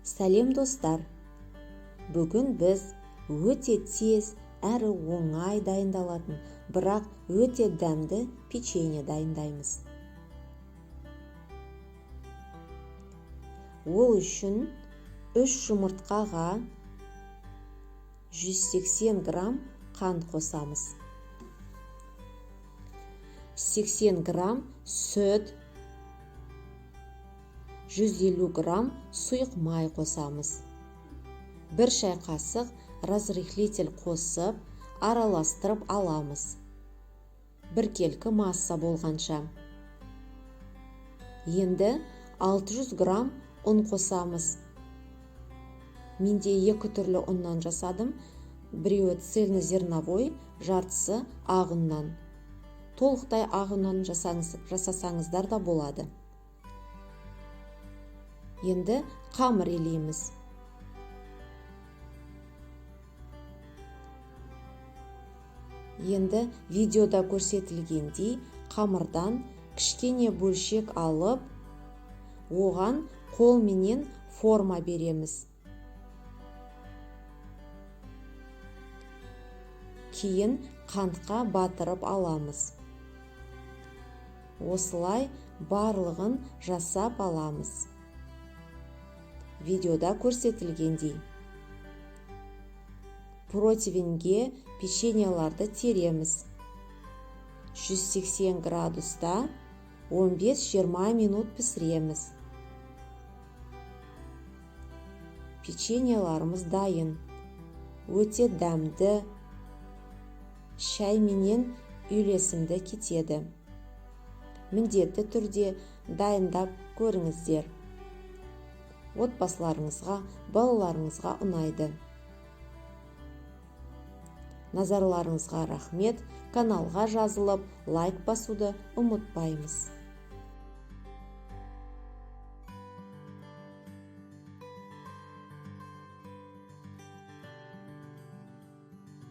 Сәлем достар! Бүгін біз өте тез әрі оңай дайындалатын, бірақ өте дәмді печенье дайындаймыз. Ол үшін 3 жұмыртқаға 180 грамм қант қосамыз. 80 грамм сүт, 150 грамм сұйық май қосамыз. 1 шай қасық разрыхлитель қосып, араластырып аламыз. Біркелкі масса болғанша. Енді 600 грамм ұн қосамыз. Менде 2 түрлі ұннан жасадым. Біреуі цельнозерновой, жартысы ақ ұннан. Толықтай ақ ұннан жасасаңыздар да болады. Енді қамыр илейміз. Енді видеода көрсетілгендей қамырдан кішкене бөлшек алып, оған қолменен форма береміз. Кейін қантқа батырып аламыз. Осылай барлығын жасап аламыз. Видеода көрсетілгендей. Противеньге печеньеларды тереміз. 180 градуста 15-20 минут пісіреміз. Печеньеларымыз дайын. Өте дәмді, шайменен үйлесімді кетеді. Міндетті түрде дайындап көріңіздер. Отбасыларыңызға, балаларыңызға ұнайды. Назарларыңызға рахмет. Каналға жазылып, лайк басуды ұмытпаймыз.